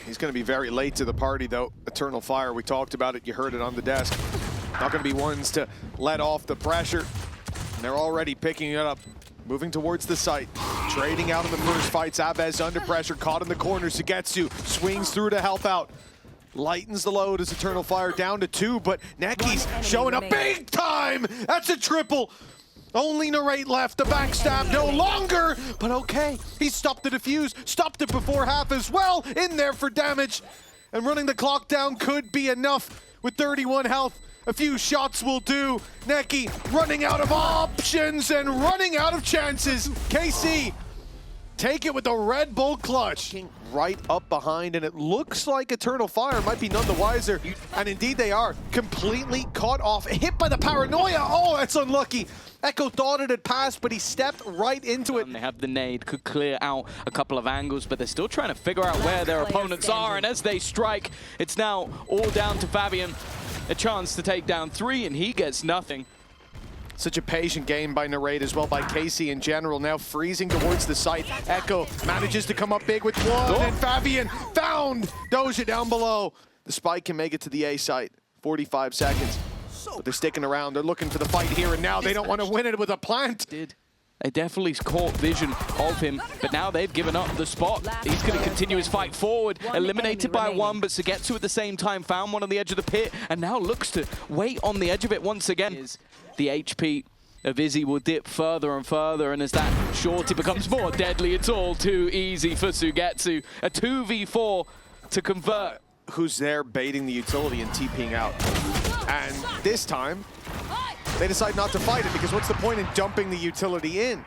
He's going to be very late to the party, though. Eternal Fire, we talked about it. You heard it on the desk. Not going to be ones to let off the pressure. And they're already picking it up. Moving towards the site. Trading out in the first fights. Abez under pressure. Caught in the corner. Sugetsu swings through to help out. Lightens the load as Eternal Fire down to 2. But Necky's showing up big time. That's a triple. Only Narrate left, the backstab no longer, but okay. He stopped the defuse, stopped it before half as well, in there for damage. And running the clock down could be enough with 31 health. A few shots will do. Necky running out of options and running out of chances. KC, take it with the Red Bull clutch. Right up behind, and it looks like Eternal Fire might be none the wiser. And indeed they are. Completely caught off, hit by the paranoia. Oh, that's unlucky. Echo thought it had passed, but he stepped right into it. They have the nade, could clear out a couple of angles, but they're still trying to figure out where their opponents are. And as they strike, it's now all down to Fabian. A chance to take down 3, and he gets nothing. Such a patient game by Narrate as well, by KC in general. Now freezing towards the site. Echo manages to come up big with 1, and Fabian found Doja down below. The spike can make it to the A site. 45 seconds. But they're sticking around. They're looking for the fight here and now. They don't want to win it with a plant. They definitely caught vision of him, but now they've given up the spot. He's going to continue his fight forward. Eliminated by 1, but Sugetsu at the same time found one on the edge of the pit and now looks to wait on the edge of it once again. The HP of Izzy will dip further and further, and as that shorty becomes more deadly, it's all too easy for Sugetsu. A 2v4 to convert. Who's there baiting the utility and TPing out? And this time, they decide not to fight it, because what's the point in dumping the utility in?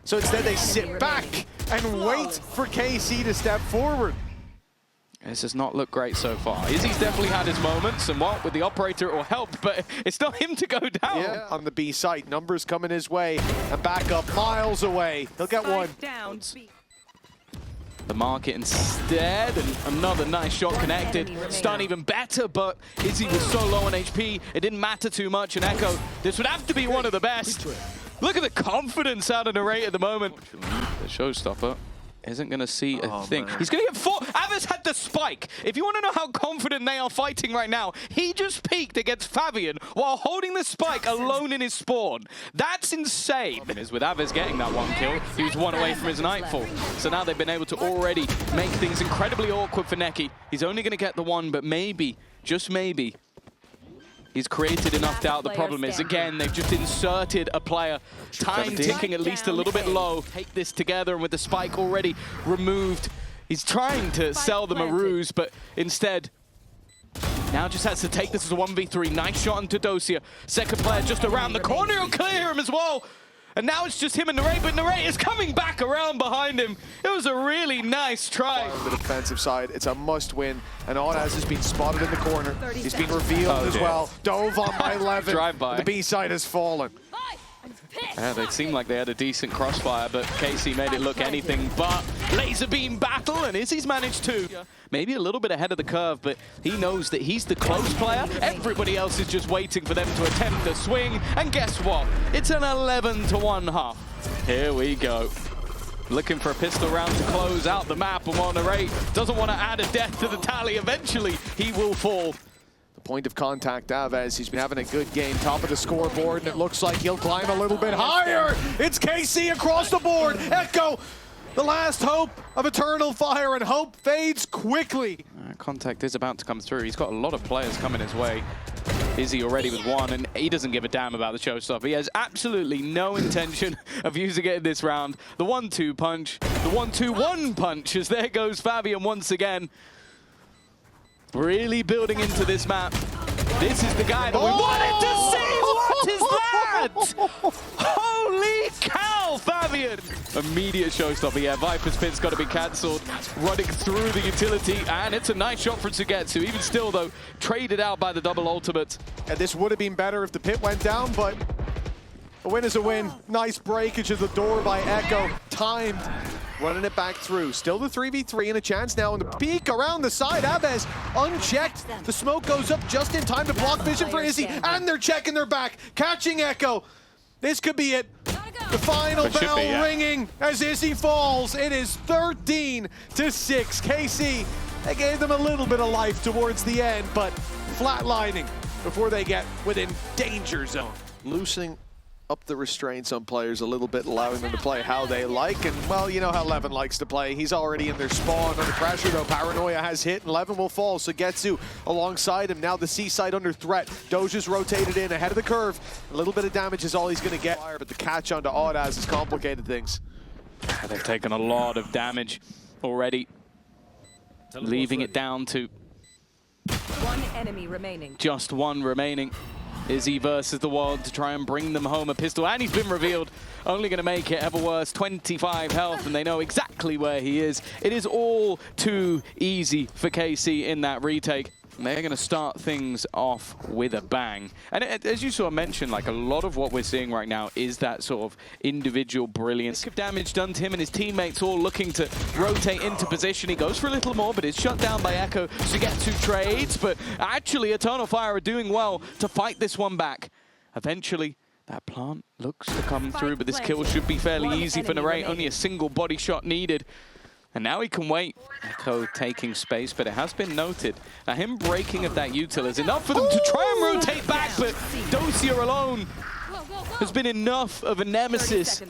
So instead they sit back and wait for KC to step forward. This does not look great so far. Izzy's definitely had his moments, and what, with the operator it will help, but it's not him to go down. Yeah, on the B site, numbers coming his way, and back up miles away. He'll get 1. The market instead, and another nice shot connected. Stun even better, but Izzy was so low on HP, it didn't matter too much, and Echo, this would have to be one of the best. Look at the confidence out of Narrate at the moment. The showstopper isn't going to see a thing. Man. He's going to get 4. Avas had the spike. If you want to know how confident they are fighting right now, he just peeked against Fabian while holding the spike alone in his spawn. That's insane. With Avas getting that 1 kill, he was 1 away from his Nightfall. So now they've been able to already make things incredibly awkward for Necky. He's only going to get the 1, but maybe, just maybe, he's created enough doubt. The problem is, again, they've just inserted a player. Time ticking at least a little bit low. Take this together, and with the spike already removed, he's trying to sell them a ruse, but instead, now just has to take this as a 1v3. Nice shot into Dosia. Second player just around the corner. He'll clear him as well. And now it's just him and Narrate, but Narrate is coming back around behind him. It was a really nice try. On the defensive side, it's a must-win, and Audaz has been spotted in the corner. He's been revealed as well. Dove on by 11. Drive-by. The B side has fallen. Yeah, they seemed like they had a decent crossfire, but KC made it look anything but laser beam battle, and Izzy's managed to. Maybe a little bit ahead of the curve, but he knows that he's the close player. Everybody else is just waiting for them to attempt the swing, and guess what? It's an 11-1 half. Here we go. Looking for a pistol round to close out the map, and while Narrate doesn't want to add a death to the tally, eventually he will fall. Point of contact, Avez. He's been having a good game, top of the scoreboard, and it looks like he'll climb a little bit higher. It's KC across the board. Echo, the last hope of Eternal Fire, and hope fades quickly. Contact is about to come through. He's got a lot of players coming his way. Izzy already with 1, and he doesn't give a damn about the showstopper. He has absolutely no intention of using it in this round. The 1-2 punch, the 1-2-1 punch, as there goes Fabian once again. Really building into this map. This is the guy that we wanted to see! What is that? Holy cow, Fabian! Immediate showstopper, yeah. Viper's Pit's got to be cancelled. Running through the utility, and it's a nice shot from Sugetsu. Even still, though, traded out by the double ultimate. And this would have been better if the pit went down, but a win is a win. Nice breakage of the door by Echo. Timed. Running it back through. Still the 3v3 and a chance now in the peak around the side. Abez unchecked. The smoke goes up just in time to block vision for Izzy, and they're checking their back. Catching Echo. This could be it. The final bell ringing as Izzy falls. It is 13-6. KC They gave them a little bit of life towards the end, but flatlining before they get within danger zone. Loosening up the restraints on players a little bit, allowing them to play how they like. And, well, you know how Levin likes to play. He's already in their spawn under pressure, though. Paranoia has hit, and Levin will fall. So Getsu alongside him. Now the C side under threat. Doja's rotated in ahead of the curve. A little bit of damage is all he's going to get. But the catch onto Audaz has complicated things. They've taken a lot of damage already, leaving it down to one enemy remaining. Just one remaining. Izzy versus the world to try and bring them home a pistol, and he's been revealed. Only going to make it ever worse. 25 health, and they know exactly where he is. It is all too easy for KC in that retake. And they're going to start things off with a bang. And as you sort of mentioned, like a lot of what we're seeing right now is that sort of individual brilliance. Of damage done to him and his teammates all looking to rotate into position. He goes for a little more, but is shut down by Echo to get two trades. But actually, Eternal Fire are doing well to fight this one back. Eventually, that plant looks to come through, but this kill should be fairly easy for Narrate. Only a single body shot needed. And now he can wait. Echo taking space, but it has been noted that him breaking of that util is enough for them to try and rotate back, but Dosia alone has been enough of a nemesis.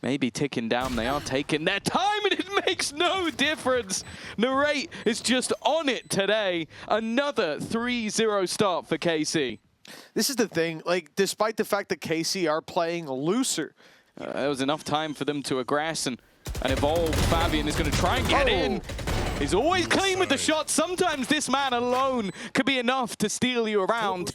Maybe ticking down, they are taking their time, and it makes no difference. Narrate is just on it today. Another 3-0 start for KC. This is the thing, like, despite the fact that KC are playing looser. There was enough time for them to aggress and evolve. Fabian is going to try and get in. He's always clean with the shot. Sometimes this man alone could be enough to steal you around.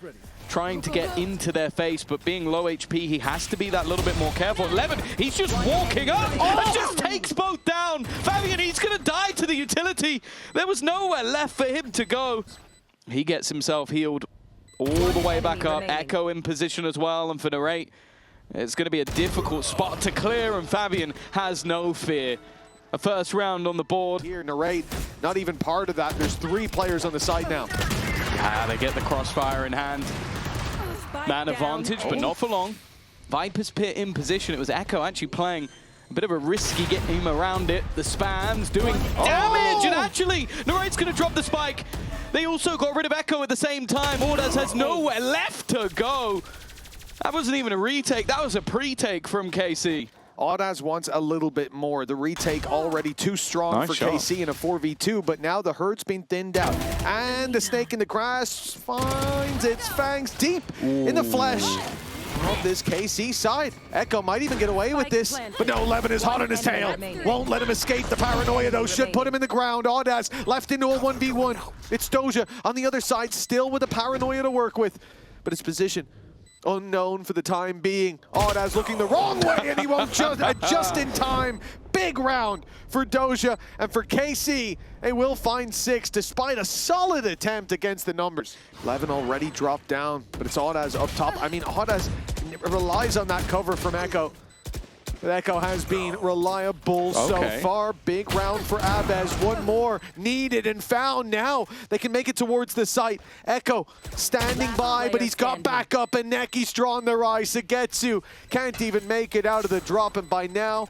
Trying to get into their face, but being low HP, he has to be that little bit more careful. Levin, he's just walking up and just takes both down. Fabian, he's going to die to the utility. There was nowhere left for him to go. He gets himself healed all the way back up. Echo in position as well, and for Narrate, it's going to be a difficult spot to clear, and Fabian has no fear. A first round on the board. Here, Narrate, not even part of that. There's 3 players on the side now. They get the crossfire in hand. Man advantage, but not for long. Viper's Pit in position. It was Echo actually playing a bit of a risky game around it. The spams doing damage, and actually, Narrate's going to drop the spike. They also got rid of Echo at the same time. Audaz has nowhere left to go. That wasn't even a retake, that was a pre-take from KC. Audaz wants a little bit more. The retake already too strong for KC in a 4v2, but now the herd's been thinned out. And the snake in the grass finds its fangs deep in the flesh of this KC side. Echo might even get away with this, but no, Levin is hot on his tail. Won't let him escape. The paranoia, though, should put him in the ground. Audaz left into a 1v1. It's Doja on the other side, still with the paranoia to work with, but his position unknown for the time being. Audaz looking the wrong way, and he won't adjust in time. Big round for Doja, and for KC, they will find 6 despite a solid attempt against the numbers. Levin already dropped down, but it's Audaz up top. I mean, Audaz relies on that cover from Echo. But Echo has been reliable so far. Big round for Abez. One more needed and found. Now they can make it towards the site. Echo standing by, but he's got back up, and Neki's drawn their eyes. Sugetsu can't even make it out of the drop, and by now,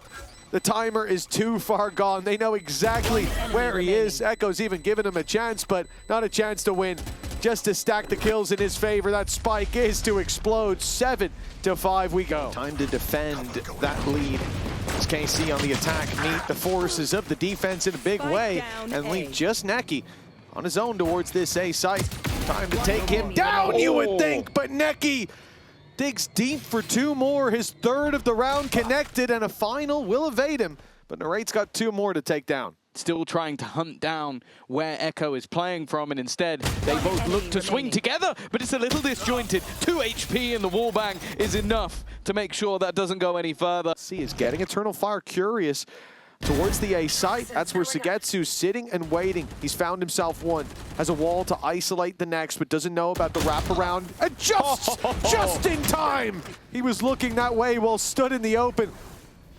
the timer is too far gone. They know exactly where he is. Echo's even given him a chance, but not a chance to win. Just to stack the kills in his favor. That spike is to explode. 7-5 we go. Time to defend that lead. As KC on the attack meet the forces of the defense in a big way and leave just Neki on his own towards this A site. Time to take him down, you would think, but Neki digs deep for 2 more. His 3rd of the round connected, and a final will evade him. But Narrate's got 2 more to take down. Still trying to hunt down where Echo is playing from, and instead they both look to swing together, but it's a little disjointed. 2 HP in the wallbang is enough to make sure that doesn't go any further. C is getting Eternal Fire curious towards the A site. That's where Sugetsu's sitting and waiting. He's found himself one. Has a wall to isolate the next, but doesn't know about the wraparound. And just in time! He was looking that way while stood in the open.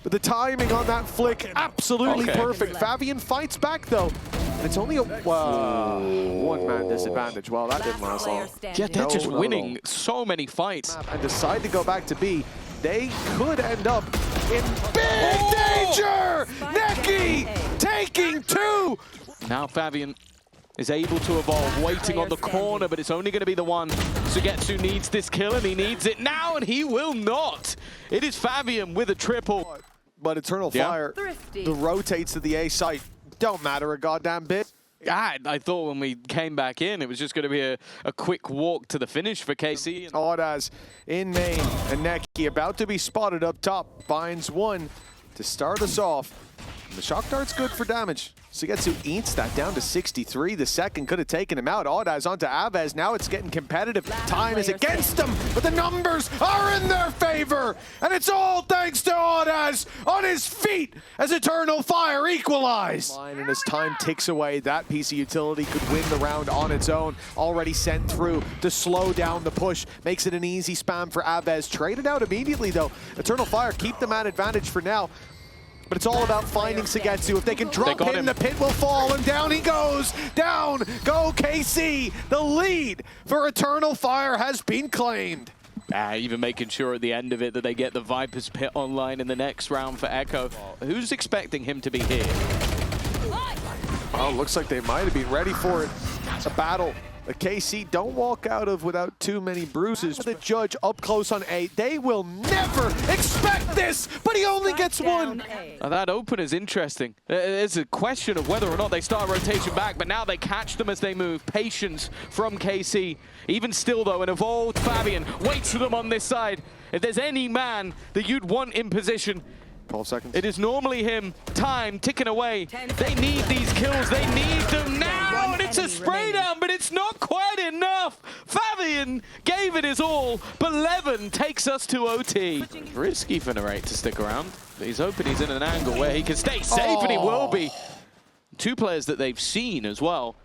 But the timing on that flick, absolutely perfect. Fabian fights back, though. And it's only a one-man disadvantage. Well, that didn't last long. Yeah, they're just winning so many fights. And decide to go back to B. They could end up in big danger! Neki taking 2! Now Fabian is able to evolve, waiting on the corner, but it's only going to be the one. Sugetsu needs this kill, and he needs it now, and he will not. It is Fabian with a triple. But Eternal Fire, Thrifty. the rotates to the A site, don't matter a goddamn bit. I thought when we came back in, it was just going to be a quick walk to the finish for KC. Audas in main, and Neki about to be spotted up top, finds one to start us off. And the shock dart's good for damage. Sugetsu eats that down to 63. The second could have taken him out. Audas onto Aves. Now it's getting competitive. Time is against them, but the numbers are in their favor. And it's all thanks to Audas on his feet as Eternal Fire equalize. And as time ticks away, that piece of utility could win the round on its own. Already sent through to slow down the push. Makes it an easy spam for Aves. Traded out immediately though. Eternal Fire keep them at advantage for now. But it's all about finding Sugetsu. If they can drop him, the pit will fall, and down he goes. Down go KC. The lead for Eternal Fire has been claimed. Even making sure at the end of it that they get the Viper's pit online in the next round for Echo. Who's expecting him to be here? Oh, looks like they might have been ready for it. A battle the KC don't walk out of without too many bruises. The judge up close on A. They will never expect this, but he only gets one. Now that open is interesting. There's a question of whether or not they start rotation back, but now they catch them as they move. Patience from KC. Even still though, an evolved Fabian waits for them on this side. If there's any man that you'd want in position, 12 seconds. it is normally him. Time ticking away. They need these kills. They need them now. And it's a spray down, but it's not quite enough. Fabian gave it his all, but Levin takes us to OT. Risky for Narrate to stick around. He's hoping he's in an angle where he can stay safe, and he will be. Two players that they've seen as well,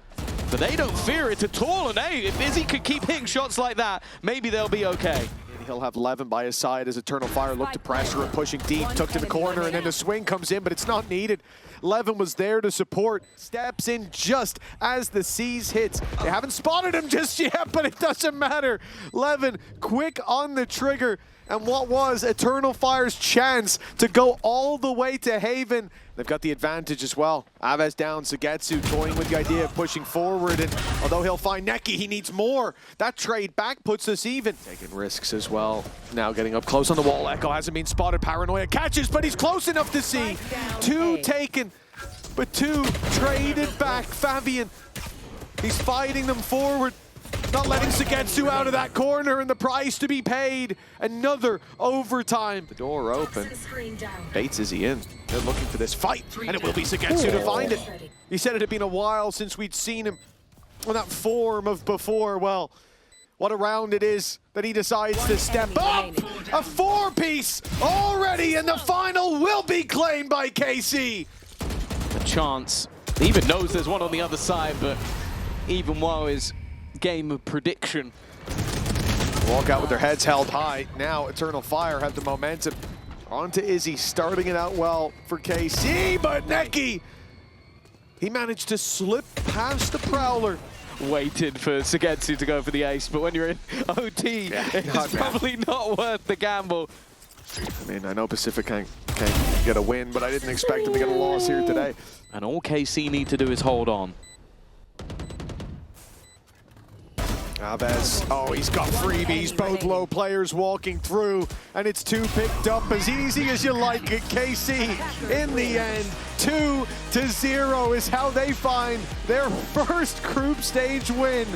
but they don't fear it at all. And hey, if Izzy could keep hitting shots like that, maybe they'll be okay. He'll have Levin by his side as Eternal Fire look to pressure and pushing deep, took to the corner, and then the swing comes in, but it's not needed. Levin was there to support, steps in just as the C's hits. They haven't spotted him just yet, but it doesn't matter. Levin quick on the trigger, and what was Eternal Fire's chance to go all the way to Haven. They've got the advantage as well. Aves down, Sugetsu toying with the idea of pushing forward, and although he'll find Neki, he needs more. That trade back puts us even. Taking risks as well. Now getting up close on the wall. Echo hasn't been spotted. Paranoia catches, but he's close enough to see. Two taken, but two traded back. Fabian, he's fighting them forward. Not letting Sugetsu out of that corner, and the price to be paid. Another overtime. The door open. Bates is he in. They're looking for this fight, and it will be Sugetsu to find it. He said it had been a while since we'd seen him on that form of before. Well, what a round it is that he decides to step up. A four-piece already, and the final will be claimed by KC. A chance. He even knows there's one on the other side, but even while his game of prediction. Walk out with their heads held high. Now Eternal Fire have the momentum. On to Izzy, starting it out well for KC, but Neki, he managed to slip past the Prowler. Waited for Sugetsu to go for the ace, but when you're in OT, it's probably not worth the gamble. I mean, I know Pacific can't get a win, but I didn't expect them to get a loss here today. And all KC need to do is hold on. Aves, oh, he's got freebies, both low players walking through, and it's two picked up as easy as you like it. KC, in the end, 2-0 is how they find their first group stage win.